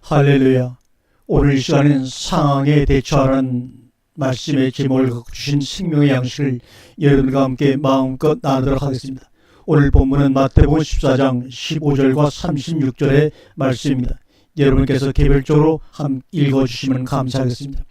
할렐루야. 오늘 이 시간은 상황에 대처하는 말씀의 제목을 갖고 주신 생명의 양식을 여러분과 함께 마음껏 나누도록 하겠습니다. 오늘 본문은 마태복음 14장 15절과 36절의 말씀입니다. 여러분께서 개별적으로 읽어주시면 감사하겠습니다.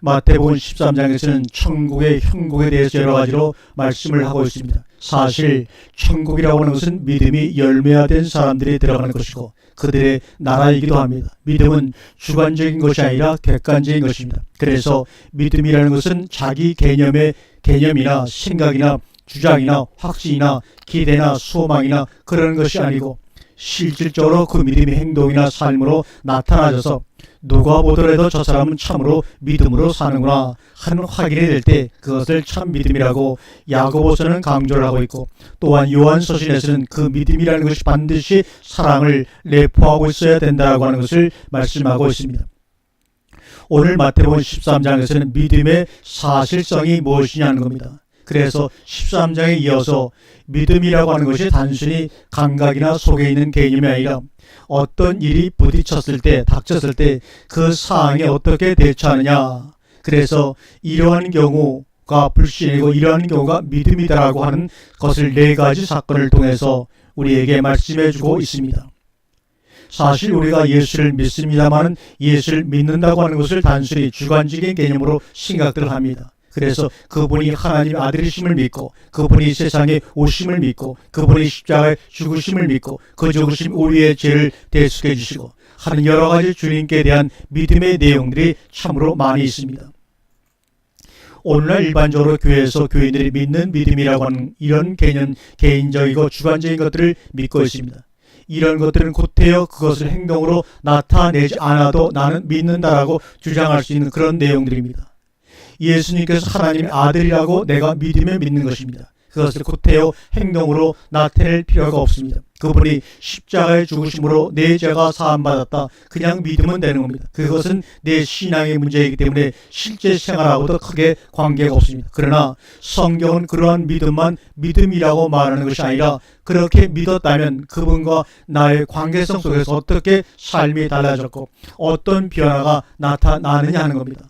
마태복음 13장에서는 천국의 형국에 대해서 여러 가지로 말씀을 하고 있습니다. 사실 천국이라고 하는 것은 믿음이 열매화된 사람들이 들어가는 것이고 그들의 나라이기도 합니다. 믿음은 주관적인 것이 아니라 객관적인 것입니다. 그래서 믿음이라는 것은 자기 개념이나 생각이나 주장이나 확신이나 기대나 소망이나 그런 것이 아니고 실질적으로 그 믿음이 행동이나 삶으로 나타나져서 누가 보더라도 저 사람은 참으로 믿음으로 사는구나 하는 확인이 될 때 그것을 참 믿음이라고 야고보서는 강조를 하고 있고, 또한 요한서신에서는 그 믿음이라는 것이 반드시 사랑을 내포하고 있어야 된다고 하는 것을 말씀하고 있습니다. 오늘 마태복음 13장에서는 믿음의 사실성이 무엇이냐는 겁니다. 그래서 13장에 이어서 믿음이라고 하는 것이 단순히 감각이나 속에 있는 개념이 아니라 어떤 일이 부딪혔을 때, 닥쳤을 때 그 상황에 어떻게 대처하느냐. 그래서 이러한 경우가 불신이고 이러한 경우가 믿음이다라고 하는 것을 4가지 사건을 통해서 우리에게 말씀해 주고 있습니다. 사실 우리가 예수를 믿습니다만 예수를 믿는다고 하는 것을 단순히 주관적인 개념으로 생각들 합니다. 그래서 그분이 하나님의 아들이심을 믿고 그분이 세상에 오심을 믿고 그분이 십자가에 죽으심을 믿고 그 죽으심 우리의 죄를 대속해 주시고 하는 여러 가지 주님께 대한 믿음의 내용들이 참으로 많이 있습니다. 오늘날 일반적으로 교회에서 교인들이 믿는 믿음이라고 하는 이런 개념, 개인적이고 주관적인 것들을 믿고 있습니다. 이런 것들은 곧되어 그것을 행동으로 나타내지 않아도 나는 믿는다라고 주장할 수 있는 그런 내용들입니다. 예수님께서 하나님의 아들이라고 내가 믿으며 믿는 것입니다. 그것을 곧되어 행동으로 나타낼 필요가 없습니다. 그분이 십자가의 죽으심으로 내 죄가 사함받았다. 그냥 믿으면 되는 겁니다. 그것은 내 신앙의 문제이기 때문에 실제 생활하고도 크게 관계가 없습니다. 그러나 성경은 그러한 믿음만 믿음이라고 말하는 것이 아니라 그렇게 믿었다면 그분과 나의 관계성 속에서 어떻게 삶이 달라졌고 어떤 변화가 나타나느냐 하는 겁니다.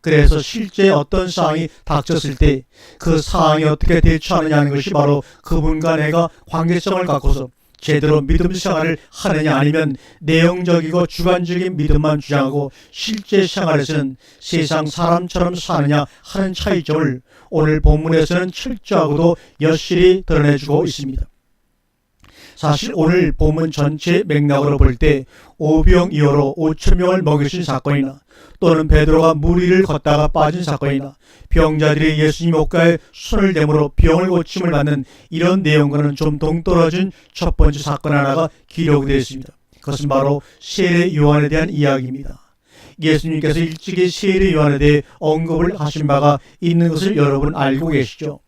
그래서 실제 어떤 상황이 닥쳤을 때 그 상황에 어떻게 대처하느냐 하는 것이 바로 그분과 내가 관계성을 갖고서 제대로 믿음 생활을 하느냐 아니면 내용적이고 주관적인 믿음만 주장하고 실제 생활에서는 세상 사람처럼 사느냐 하는 차이점을 오늘 본문에서는 철저하고도 여실히 드러내주고 있습니다. 사실 오늘 본문 전체 맥락으로 볼 때 오병이어로 5,000명을 먹이신 사건이나 또는 베드로가 물 위를 걷다가 빠진 사건이나 병자들이 예수님 옷가에 손을 대므로 병을 고침을 받는 이런 내용과는 좀 동떨어진 첫 번째 사건 하나가 기록되어 있습니다. 그것은 바로 세례 요한에 대한 이야기입니다. 예수님께서 일찍이 세례 요한에 대해 언급을 하신 바가 있는 것을 여러분 알고 계시죠?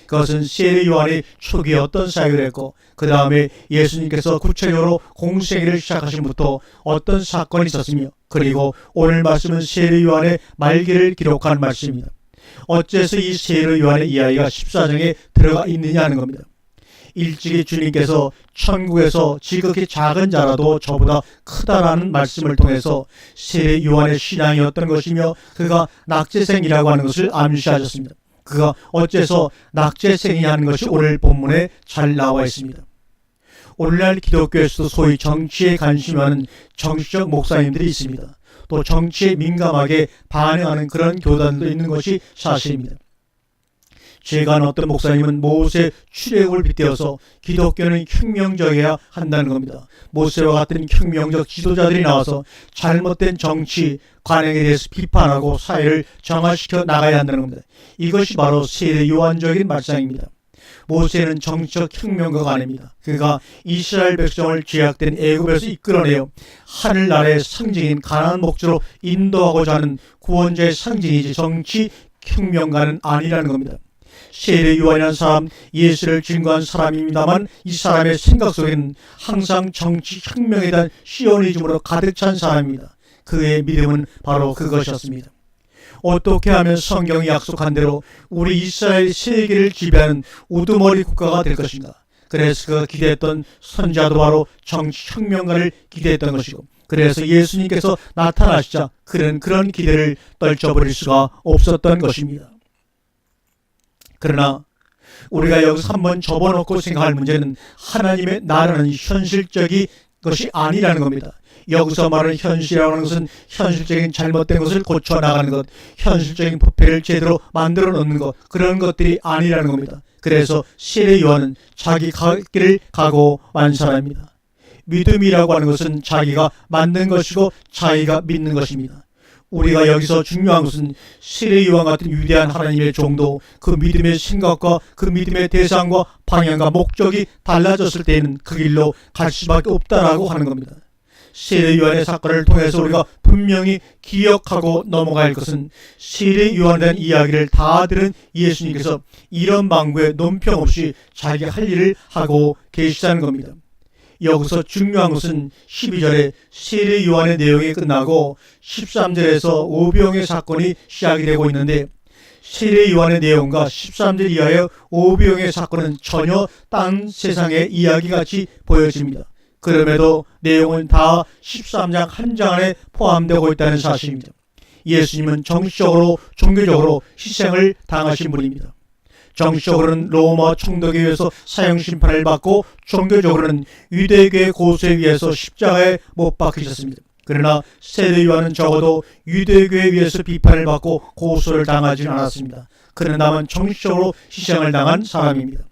그것은 세례 요한이 초기에 어떤 사역을 했고 그 다음에 예수님께서 구체적으로 공생애를 시작하신부터 어떤 사건이 있었으며 그리고 오늘 말씀은 세례 요한의 말기를 기록한 말씀입니다. 어째서 이 세례 요한의 이야기가 14장에 들어가 있느냐 하는 겁니다. 일찍이 주님께서 천국에서 지극히 작은 자라도 저보다 크다라는 말씀을 통해서 세례 요한의 신앙이 어떤 것이며 그가 낙제생이라고 하는 것을 암시하셨습니다. 그가 어째서 낙제생이 하는 것이 오늘 본문에 잘 나와 있습니다. 오늘날 기독교에서도 소위 정치에 관심이 많은 정치적 목사님들이 있습니다. 또 정치에 민감하게 반응하는 그런 교단도 있는 것이 사실입니다. 제가 아는 어떤 목사님은 모세 출애굽을 빗대어서 기독교는 혁명적이어야 한다는 겁니다. 모세와 같은 혁명적 지도자들이 나와서 잘못된 정치 관행에 대해서 비판하고 사회를 정화시켜 나가야 한다는 겁니다. 이것이 바로 세례 요한적인 말씀입니다. 모세는 정치적 혁명가가 아닙니다. 그가 이스라엘 백성을 죄악된 애굽에서 이끌어내어 하늘나라의 상징인 가나안 목조로 인도하고자 하는 구원자의 상징이지 정치 혁명가는 아니라는 겁니다. 세례 요한이라는 사람, 예수를 증거한 사람입니다만 이 사람의 생각 속에는 항상 정치 혁명에 대한 시오니즘으로 가득 찬 사람입니다. 그의 믿음은 바로 그것이었습니다. 어떻게 하면 성경이 약속한 대로 우리 이스라엘 세계를 지배하는 우두머리 국가가 될 것인가? 그래서 그가 기대했던 선자도 바로 정치 혁명가를 기대했던 것이고 그래서 예수님께서 나타나시자 그런 기대를 떨쳐버릴 수가 없었던 것입니다. 그러나 우리가 여기서 한번 접어놓고 생각할 문제는 하나님의 나라는 현실적인 것이 아니라는 겁니다. 여기서 말하는 현실이라고 하는 것은 현실적인 잘못된 것을 고쳐나가는 것, 현실적인 부패를 제대로 만들어 놓는 것, 그런 것들이 아니라는 겁니다. 그래서 세례 요한은 자기 갈 길을 가고 만 사람입니다. 믿음이라고 하는 것은 자기가 만든 것이고 자기가 믿는 것입니다. 우리가 여기서 중요한 것은 세례 요한 같은 위대한 하나님의 종도 그 믿음의 생각과 그 믿음의 대상과 방향과 목적이 달라졌을 때에는 그 길로 갈 수밖에 없다라고 하는 겁니다. 세례 요한의 사건을 통해서 우리가 분명히 기억하고 넘어갈 것은 세례 요한에 대한 이야기를 다 들은 예수님께서 이런 방구에 논평 없이 자기 할 일을 하고 계시다는 겁니다. 여기서 중요한 것은 12절에 세례 요한의 내용이 끝나고 13절에서 오병의 사건이 시작이 되고 있는데 세례 요한의 내용과 13절 이하의 오병의 사건은 전혀 딴 세상의 이야기같이 보여집니다. 그럼에도 내용은 다 13장 한 장 안에 포함되고 있다는 사실입니다. 예수님은 정치적으로 종교적으로 희생을 당하신 분입니다. 정치적으로는 로마 총독에 의해서 사형심판을 받고 종교적으로는 유대교의 고수에 의해서 십자가에 못 박히셨습니다. 그러나 세례 요한은 적어도 유대교에 의해서 비판을 받고 고소를 당하지는 않았습니다. 그러나 남은 정치적으로 희생을 당한 사람입니다.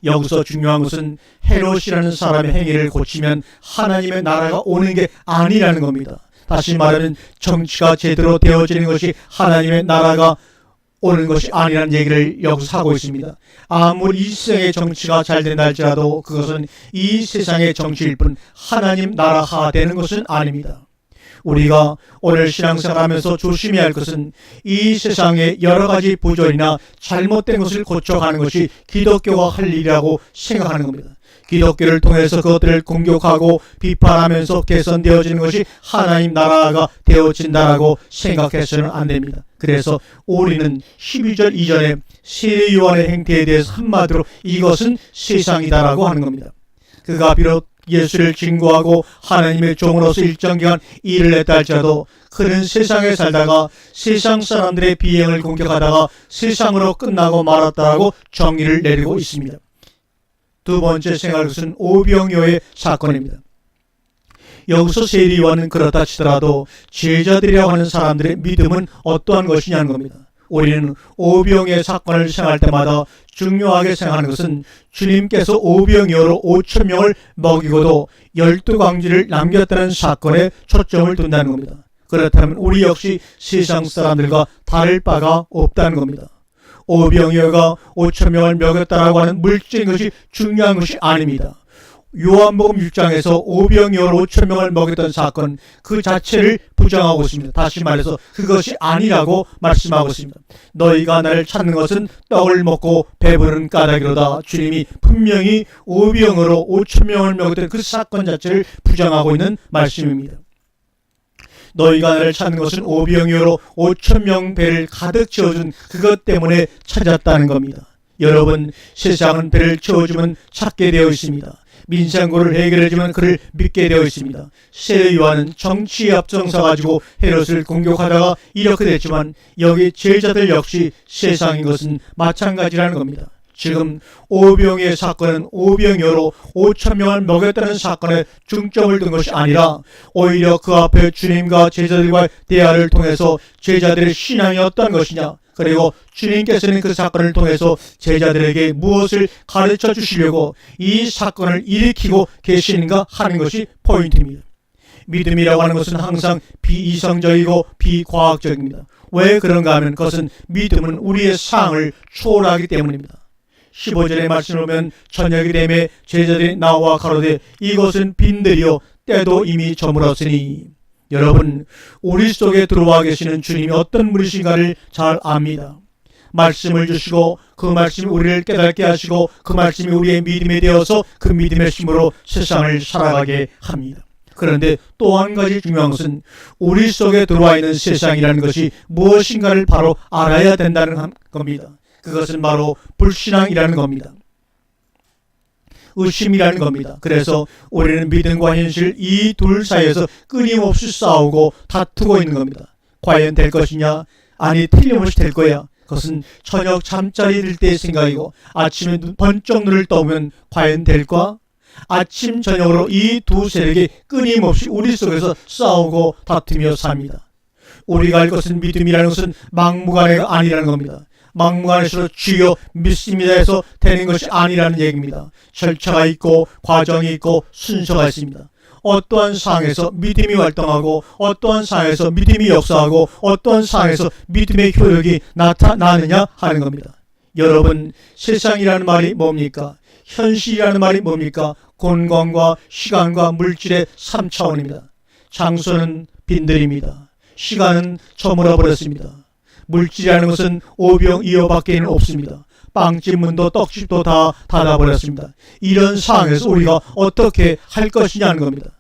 여기서 중요한 것은 헤롯이라는 사람의 행위를 고치면 하나님의 나라가 오는 게 아니라는 겁니다. 다시 말하면 정치가 제대로 되어지는 것이 하나님의 나라가 오는 것이 아니라는 얘기를 여기서 하고 있습니다. 아무리 이 세상의 정치가 잘 된다 할지라도 그것은 이 세상의 정치일 뿐 하나님 나라가 되는 것은 아닙니다. 우리가 오늘 신앙생활하면서 조심해야 할 것은 이 세상의 여러 가지 부조리나 잘못된 것을 고쳐가는 것이 기독교가 할 일이라고 생각하는 겁니다. 기독교를 통해서 그것들을 공격하고 비판하면서 개선되어지는 것이 하나님 나라가 되어진다라고 생각해서는 안 됩니다. 그래서 우리는 12절 이전에 세례 요한의 행태에 대해서 한마디로 이것은 세상이다라고 하는 겁니다. 그가 비록 예수를 증거하고 하나님의 종으로서 일정 기간 일을 했다 할지라도 그는 세상에 살다가 세상 사람들의 비행을 공격하다가 세상으로 끝나고 말았다라고 정의를 내리고 있습니다. 두 번째 생각할 것은 오병이어의 사건입니다. 여기서 세례 요한은 그렇다 치더라도 제자들이라고 하는 사람들의 믿음은 어떠한 것이냐는 겁니다. 우리는 오병이어의 사건을 생각할 때마다 중요하게 생각하는 것은 주님께서 오병이어로 5,000명을 먹이고도 12광지를 남겼다는 사건에 초점을 둔다는 겁니다. 그렇다면 우리 역시 세상 사람들과 다를 바가 없다는 겁니다. 오병이어가 5,000명을 먹였다라고 하는 물질적인 것이 중요한 것이 아닙니다. 요한복음 6장에서 오병이어로 5,000명을 먹였던 사건 그 자체를 부정하고 있습니다. 다시 말해서 그것이 아니라고 말씀하고 있습니다. 너희가 나를 찾는 것은 떡을 먹고 배부른 까닭이로다. 주님이 분명히 오병이어로 5,000명을 먹였던 그 사건 자체를 부정하고 있는 말씀입니다. 너희가 나를 찾는 것은 오병이어로 5,000명 배를 가득 채워준 그것 때문에 찾았다는 겁니다. 여러분, 세상은 배를 채워주면 찾게 되어 있습니다. 민생고를 해결해주면 그를 믿게 되어 있습니다. 세례 요한은 정치에 앞장서 가지고 헤롯을 공격하다가 이렇게 됐지만 여기 제자들 역시 세상인 것은 마찬가지라는 겁니다. 지금 오병이어의 사건은 오병이어로 5,000명을 먹였다는 사건에 중점을 둔 것이 아니라 오히려 그 앞에 주님과 제자들과의 대화를 통해서 제자들의 신앙이 어떤 것이냐, 그리고 주님께서는 그 사건을 통해서 제자들에게 무엇을 가르쳐 주시려고 이 사건을 일으키고 계시는가 하는 것이 포인트입니다. 믿음이라고 하는 것은 항상 비이성적이고 비과학적입니다. 왜 그런가 하면 그것은 믿음은 우리의 상을 초월하기 때문입니다. 15절의 말씀을 보면 저녁이 되매 제자들이 나와 가로되 이것은 빈들이요 때도 이미 저물었으니. 여러분, 우리 속에 들어와 계시는 주님이 어떤 분이신가를 잘 압니다. 말씀을 주시고 그 말씀이 우리를 깨닫게 하시고 그 말씀이 우리의 믿음이 되어서 그 믿음의 힘으로 세상을 살아가게 합니다. 그런데 또 한 가지 중요한 것은 우리 속에 들어와 있는 세상이라는 것이 무엇인가를 바로 알아야 된다는 겁니다. 그것은 바로 불신앙이라는 겁니다. 의심이라는 겁니다. 그래서 우리는 믿음과 현실 이 둘 사이에서 끊임없이 싸우고 다투고 있는 겁니다. 과연 될 것이냐? 아니, 틀림없이 될 거야. 그것은 저녁 잠자리 들 때의 생각이고 아침에 번쩍 눈을 떠보면 과연 될까? 아침 저녁으로 이 두 세력이 끊임없이 우리 속에서 싸우고 다투며 삽니다. 우리가 알 것은 믿음이라는 것은 막무가내가 아니라는 겁니다. 막무가내로 주여 믿습니다 해서 되는 것이 아니라는 얘기입니다. 절차가 있고 과정이 있고 순서가 있습니다. 어떠한 상황에서 믿음이 활동하고 어떠한 상황에서 믿음이 역사하고 어떠한 상황에서 믿음의 효력이 나타나느냐 하는 겁니다. 여러분, 세상이라는 말이 뭡니까? 현실이라는 말이 뭡니까? 공간과 시간과 물질의 3차원입니다. 장소는 빈들입니다. 시간은 저물어 버렸습니다. 물질이라는 것은 오병이어밖에는 없습니다. 빵집 문도 떡집도 다 닫아버렸습니다. 이런 상황에서 우리가 어떻게 할 것이냐는 겁니다.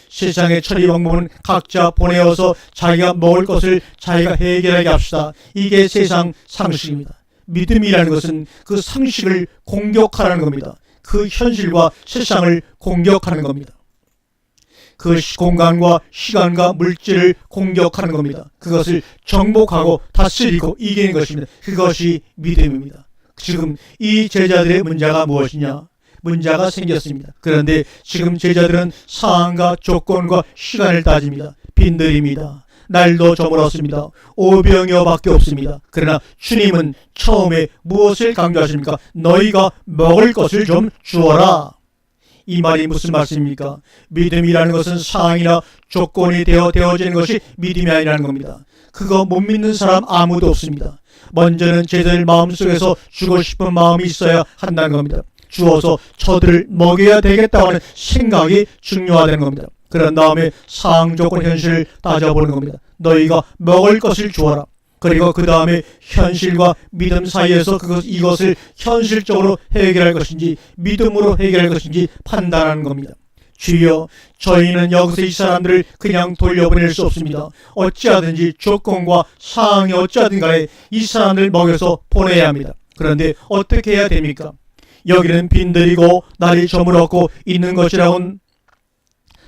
세상의 처리 방법은 각자 보내어서 자기가 먹을 것을 자기가 해결하게 합시다. 이게 세상 상식입니다. 믿음이라는 것은 그 상식을 공격하라는 겁니다. 그 현실과 세상을 공격하는 겁니다. 그 공간과 시간과 물질을 공격하는 겁니다. 그것을 정복하고 다스리고 이기는 것입니다. 그것이 믿음입니다. 지금 이 제자들의 문제가 무엇이냐? 문제가 생겼습니다. 그런데 지금 제자들은 상황과 조건과 시간을 따집니다. 빈들입니다. 날도 저물었습니다. 오병이어밖에 없습니다. 그러나 주님은 처음에 무엇을 강조하십니까? 너희가 먹을 것을 좀 주어라. 이 말이 무슨 말씀입니까? 믿음이라는 것은 상황이나 조건이 되어지는 것이 믿음이 아니라는 겁니다. 그거 못 믿는 사람 아무도 없습니다. 먼저는 제자들 마음속에서 주고 싶은 마음이 있어야 한다는 겁니다. 주어서 저들을 먹여야 되겠다고 하는 생각이 중요하다는 겁니다. 그런 다음에 상황, 조건, 현실을 따져보는 겁니다. 너희가 먹을 것을 주어라. 그리고 그 다음에 현실과 믿음 사이에서 이것을 현실적으로 해결할 것인지 믿음으로 해결할 것인지 판단하는 겁니다. 주여, 저희는 여기서 이 사람들을 그냥 돌려보낼 수 없습니다. 어찌하든지 조건과 상황이 어찌하든 간에 이 사람들을 먹여서 보내야 합니다. 그런데 어떻게 해야 됩니까? 여기는 빈들이고 날이 저물었고 있는 것이라곤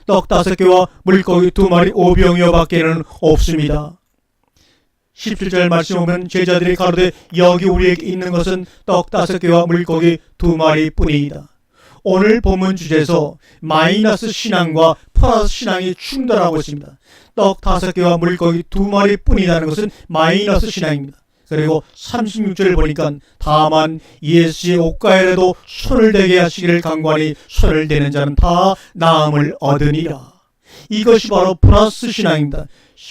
떡 5개와 물고기 2마리 오병이어밖에는 없습니다. 17절 말씀 보면 제자들이 가로되 여기 우리에게 있는 것은 떡 5개와 물고기 2마리 뿐이다. 오늘 본문 주제에서 마이너스 신앙과 플러스 신앙이 충돌하고 있습니다. 떡 5개와 물고기 2마리 뿐이라는 것은 마이너스 신앙입니다. 그리고 36절을 보니까 다만 예수의 옷가에라도 손을 대게 하시기를 간구하니 손을 대는 자는 다 나음을 얻으니라. 이것이 바로 플러스 신앙입니다.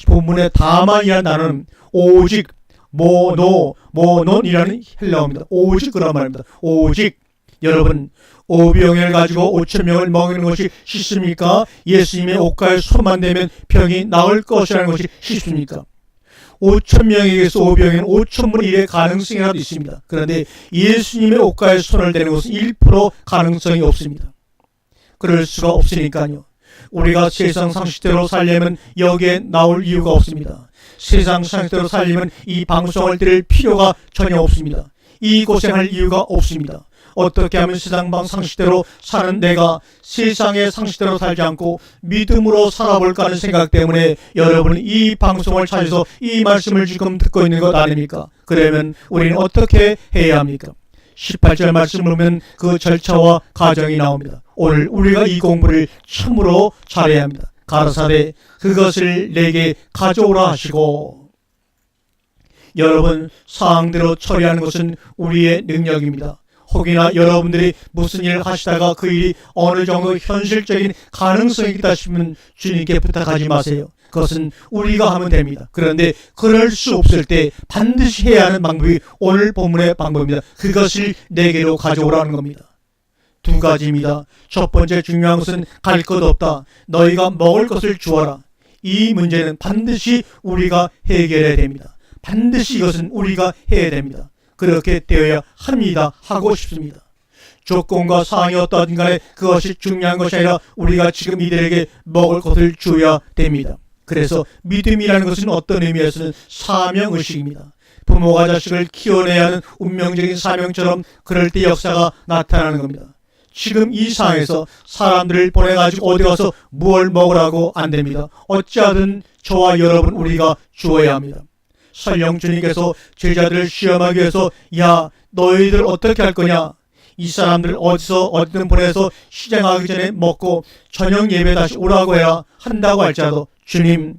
본문의 다만이라는 단어는 오직, 모논이라는 헬라어입니다. 오직 그런 말입니다. 오직. 여러분, 오병을 가지고 5,000명을 먹이는 것이 쉽습니까? 예수님의 옷가에 손만 대면 병이 나을 것이라는 것이 쉽습니까? 5,000명에게서 오병에는 5,000분의 1의 가능성이라도 있습니다. 그런데 예수님의 옷가에 손을 대는 것은 1% 가능성이 없습니다. 그럴 수가 없으니까요. 우리가 세상 상식대로 살려면 여기에 나올 이유가 없습니다. 세상 상식대로 살려면 이 방송을 들을 필요가 전혀 없습니다. 이 고생할 이유가 없습니다. 어떻게 하면 세상 상식대로 사는 내가 세상의 상식대로 살지 않고 믿음으로 살아볼까 하는 생각 때문에 여러분은 이 방송을 찾아서 이 말씀을 지금 듣고 있는 것 아닙니까? 그러면 우리는 어떻게 해야 합니까? 18절 말씀을 보면 그 절차와 과정이 나옵니다. 오늘 우리가 이 공부를 참으로 잘해야 합니다. 가라사대 그것을 내게 가져오라 하시고, 여러분, 상황대로 처리하는 것은 우리의 능력입니다. 혹이나 여러분들이 무슨 일을 하시다가 그 일이 어느 정도 현실적인 가능성이 있다 싶으면 주님께 부탁하지 마세요. 그것은 우리가 하면 됩니다. 그런데 그럴 수 없을 때 반드시 해야 하는 방법이 오늘 본문의 방법입니다. 그것을 내게로 가져오라는 겁니다. 2가지입니다. 첫 번째 중요한 것은 갈 것 없다. 너희가 먹을 것을 주어라. 이 문제는 반드시 우리가 해결해야 됩니다. 반드시 이것은 우리가 해야 됩니다. 그렇게 되어야 합니다. 하고 싶습니다. 조건과 상황이 어떠하든 간에 그것이 중요한 것이 아니라 우리가 지금 이들에게 먹을 것을 줘야 됩니다. 그래서 믿음이라는 것은 어떤 의미에서는 사명의식입니다. 부모가 자식을 키워내야 하는 운명적인 사명처럼 그럴 때 역사가 나타나는 겁니다. 지금 이 상황에서 사람들을 보내가지고 어디 가서 무엇을 먹으라고 안 됩니다. 어찌하든 저와 여러분 우리가 주어야 합니다. 설령 주님께서 제자들을 시험하기 위해서 야 너희들 어떻게 할 거냐, 이 사람들 어디든 보내서 시장하기 전에 먹고 저녁 예배 다시 오라고 해야 한다고 할지라도 주님,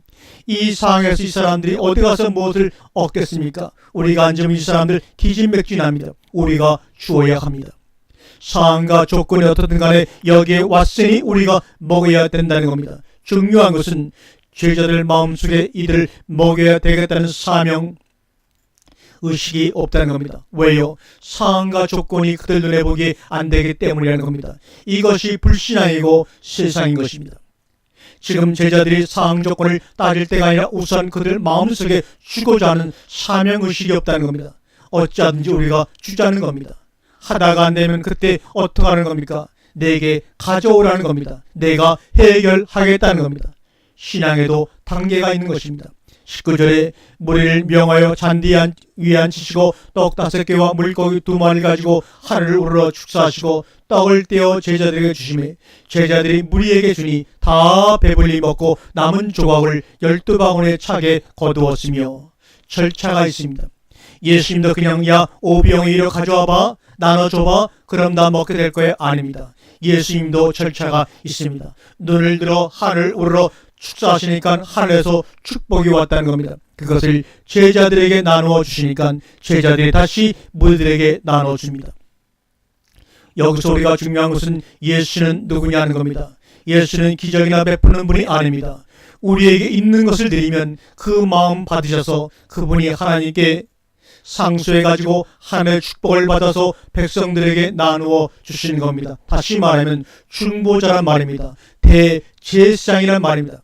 이 상황에서 이 사람들이 어디 가서 무엇을 얻겠습니까? 우리가 앉으면 이 사람들 기진맥진합니다. 우리가 주어야 합니다. 상황과 조건이 어떻든 간에 여기에 왔으니 우리가 먹어야 된다는 겁니다. 중요한 것은 제자들 마음속에 이들을 먹여야 되겠다는 사명 의식이 없다는 겁니다. 왜요? 상황과 조건이 그들 눈에 보기 안 되기 때문이라는 겁니다. 이것이 불신앙이고 세상인 것입니다. 지금 제자들이 상황 조건을 따질 때가 아니라 우선 그들 마음속에 주고자 하는 사명 의식이 없다는 겁니다. 어찌하든지 우리가 주자는 겁니다. 하다가 안 되면 그때 어떻게 하는 겁니까? 내게 가져오라는 겁니다. 내가 해결하겠다는 겁니다. 신앙에도 단계가 있는 것입니다. 19절에 무리를 명하여 잔디 위에 앉히시고 떡 5개와 물고기 2마리를 가지고 하늘을 우러러 축사하시고 떡을 떼어 제자들에게 주시매 제자들이 무리에게 주니 다 배불리 먹고 남은 조각을 12바구니에 차게 거두었으며, 절차가 있습니다. 예수님도 그냥 야 오병이 이리 가져와봐 나눠줘봐 그럼 나 먹게 될 거예요? 아닙니다. 예수님도 절차가 있습니다. 눈을 들어 하늘 우러러 축사하시니까 하늘에서 축복이 왔다는 겁니다. 그것을 제자들에게 나누어 주시니까 제자들이 다시 무리들에게 나눠 줍니다. 여기서 우리가 중요한 것은 예수는 누구냐는 겁니다. 예수는 기적이나 베푸는 분이 아닙니다. 우리에게 있는 것을 드리면 그 마음 받으셔서 그분이 하나님께 상수해가지고 하늘의 축복을 받아서 백성들에게 나누어 주시는 겁니다. 다시 말하면 중보자란 말입니다. 대제사장이란 말입니다.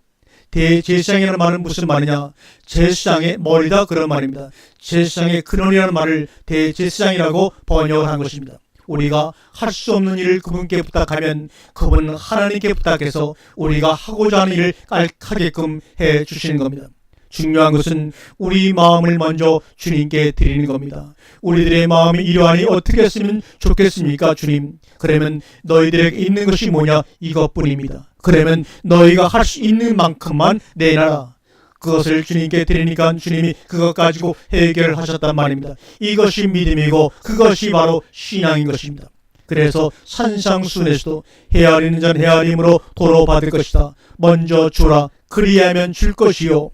대제사장이라는 말은 무슨 말이냐? 제사장의 머리다 그런 말입니다. 제사장의 근원이라는 말을 대제사장이라고 번역을 한 것입니다. 우리가 할 수 없는 일을 그분께 부탁하면 그분은 하나님께 부탁해서 우리가 하고자 하는 일을 하게끔 해 주시는 겁니다. 중요한 것은 우리 마음을 먼저 주님께 드리는 겁니다. 우리들의 마음이 이러하니 어떻게 했으면 좋겠습니까? 주님, 그러면 너희들에게 있는 것이 뭐냐? 이것뿐입니다. 그러면 너희가 할 수 있는 만큼만 내놔라. 그것을 주님께 드리니까 주님이 그것 가지고 해결하셨단 말입니다. 이것이 믿음이고 그것이 바로 신앙인 것입니다. 그래서 산상순에서도 헤아리는 전 헤아림으로 도로 받을 것이다. 먼저 주라. 그리하면 줄 것이요.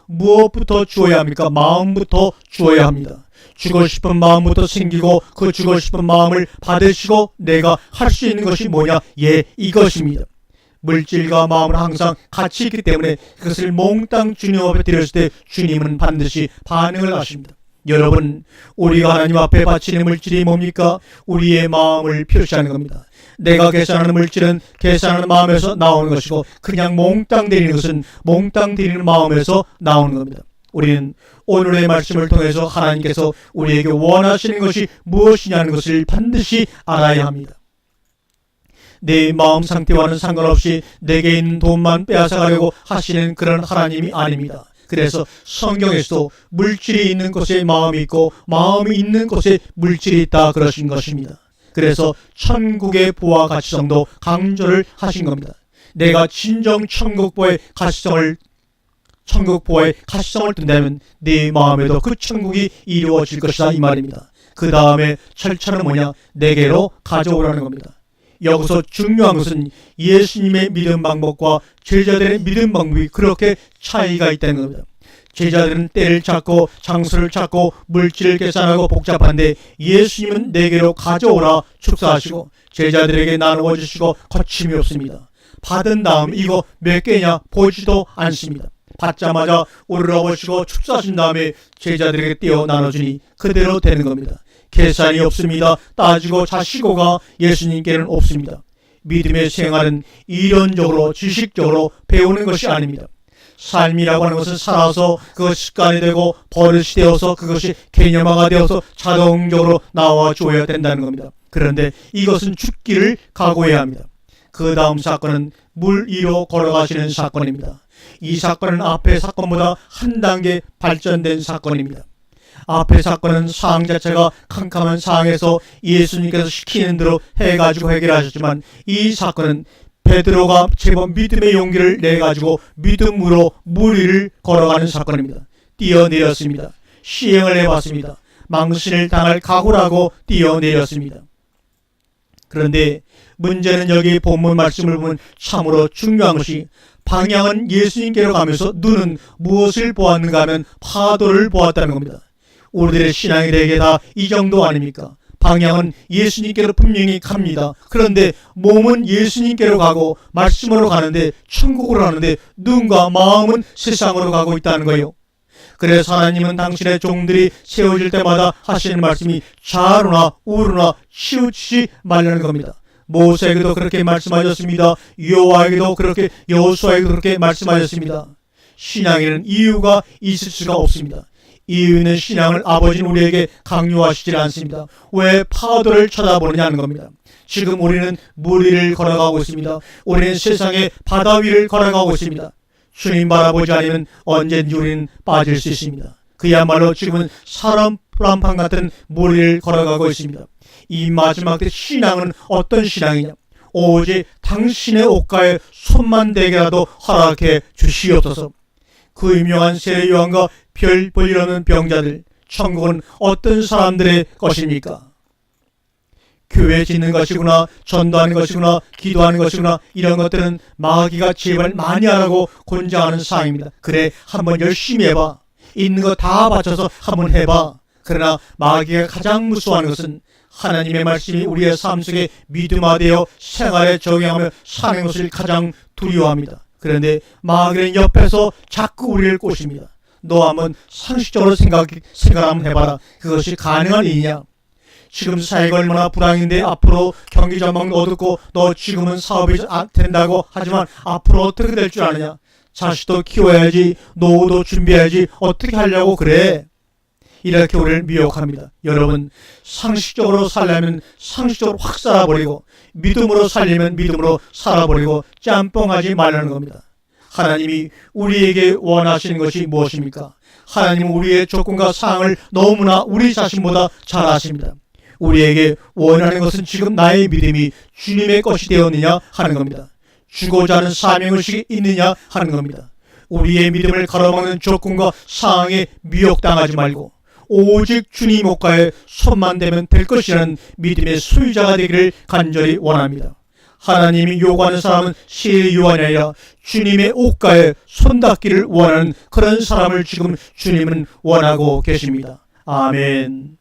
무엇부터 주어야 합니까? 마음부터 주어야 합니다. 주고 싶은 마음부터 생기고 그 주고 싶은 마음을 받으시고 내가 할 수 있는 것이 뭐냐? 예, 이것입니다. 물질과 마음은 항상 같이 있기 때문에 그것을 몽땅 주님 앞에 드렸을 때 주님은 반드시 반응을 하십니다. 여러분, 우리가 하나님 앞에 바치는 물질이 뭡니까? 우리의 마음을 표시하는 겁니다. 내가 계산하는 물질은 계산하는 마음에서 나오는 것이고 그냥 몽땅 드리는 것은 몽땅 드리는 마음에서 나오는 겁니다. 우리는 오늘의 말씀을 통해서 하나님께서 우리에게 원하시는 것이 무엇이냐는 것을 반드시 알아야 합니다. 내 마음 상태와는 상관없이 내게 있는 돈만 빼앗아가려고 하시는 그런 하나님이 아닙니다. 그래서 성경에서도 물질이 있는 곳에 마음이 있고 마음이 있는 곳에 물질이 있다 그러신 것입니다. 그래서 천국의 부와 가치성도 강조를 하신 겁니다. 내가 진정 천국부의 가치성을 둔다면 네 마음에도 그 천국이 이루어질 것이다 이 말입니다. 그 다음에 절차는 뭐냐? 내게로 가져오라는 겁니다. 여기서 중요한 것은 예수님의 믿음 방법과 제자들의 믿음 방법이 그렇게 차이가 있다는 겁니다. 제자들은 때를 찾고 장소를 찾고 물질을 계산하고 복잡한데 예수님은 내게로 가져오라 축사하시고 제자들에게 나누어 주시고 거침이 없습니다. 받은 다음 이거 몇 개냐 보지도 않습니다. 받자마자 우러러 보시고 축사하신 다음에 제자들에게 띄어 나눠주니 그대로 되는 겁니다. 계산이 없습니다. 따지고 자시고가 예수님께는 없습니다. 믿음의 생활은 이론적으로 지식적으로 배우는 것이 아닙니다. 삶이라고 하는 것은 살아서 그것이 습관이 되고 버릇이 되어서 그것이 개념화가 되어서 자동적으로 나와줘야 된다는 겁니다. 그런데 이것은 죽기를 각오해야 합니다. 그 다음 사건은 물 위로 걸어가시는 사건입니다. 이 사건은 앞의 사건보다 한 단계 발전된 사건입니다. 앞의 사건은 상황 자체가 캄캄한 상황에서 예수님께서 시키는 대로 해가지고 해결하셨지만, 이 사건은 베드로가 제법 믿음의 용기를 내가지고 믿음으로 물 위를 걸어가는 사건입니다. 뛰어내렸습니다. 시행을 해봤습니다. 망신을 당할 각오라고 뛰어내렸습니다. 그런데 문제는 여기 본문 말씀을 보면 참으로 중요한 것이, 방향은 예수님께로 가면서 눈은 무엇을 보았는가 하면 파도를 보았다는 겁니다. 우리들의 신앙이 되게 다 이 정도 아닙니까? 방향은 예수님께로 분명히 갑니다. 그런데 몸은 예수님께로 가고 말씀으로 가는데, 천국으로 가는데, 눈과 마음은 세상으로 가고 있다는 거예요. 그래서 하나님은 당신의 종들이 세워질 때마다 하시는 말씀이 좌로나 우로나 치우치지 말라는 겁니다. 모세에게도 그렇게 말씀하셨습니다. 여호수아에게도 그렇게 말씀하셨습니다. 신앙에는 이유가 있을 수가 없습니다. 이유 있는 신앙을 아버지는 우리에게 강요하시질 않습니다. 왜 파도를 쳐다보느냐는 겁니다. 지금 우리는 물 위를 걸어가고 있습니다. 우리는 세상의 바다 위를 걸어가고 있습니다. 주님 바라보지 않으면 언제든지 우리는 빠질 수 있습니다. 그야말로 지금은 사람판 같은 물 위를 걸어가고 있습니다. 이 마지막 때 신앙은 어떤 신앙이냐? 오직 당신의 옷가에 손만 대게라도 허락해 주시옵소서. 그 유명한 세례 요한과 별 볼이라는 병자들, 천국은 어떤 사람들의 것입니까? 교회 짓는 것이구나, 전도하는 것이구나, 기도하는 것이구나, 이런 것들은 마귀가 제발 많이 하라고 권장하는 사항입니다. 그래, 한번 열심히 해봐. 있는 거 다 바쳐서 한번 해봐. 그러나 마귀가 가장 무서워하는 것은 하나님의 말씀이 우리의 삶 속에 믿음화되어 생활에 적용하며 사는 것을 가장 두려워합니다. 그런데 마귀는 옆에서 자꾸 우리를 꼬십니다. 너 한번 상식적으로 생각 한번 해봐라. 그것이 가능한 일이냐? 지금 사회가 얼마나 불황인데 앞으로 경기 전망도 어둡고, 너 지금은 사업이 안 된다고 하지만 앞으로 어떻게 될 줄 아느냐? 자식도 키워야지, 노후도 준비해야지, 어떻게 하려고 그래? 이렇게 우리를 미혹합니다. 여러분, 상식적으로 살려면 상식적으로 확 살아버리고, 믿음으로 살려면 믿음으로 살아버리고, 짬뽕하지 말라는 겁니다. 하나님이 우리에게 원하시는 것이 무엇입니까? 하나님은 우리의 조건과 상황을 너무나 우리 자신보다 잘 아십니다. 우리에게 원하는 것은 지금 나의 믿음이 주님의 것이 되었느냐 하는 겁니다. 주고자 하는 사명의식이 있느냐 하는 겁니다. 우리의 믿음을 가로막는 조건과 상황에 미혹당하지 말고 오직 주님 옷가에 손만 대면 될 것이라는 믿음의 소유자가 되기를 간절히 원합니다. 하나님이 요구하는 사람은 세례 요한이 아니라 주님의 옷가에 손 닿기를 원하는 그런 사람을 지금 주님은 원하고 계십니다. 아멘.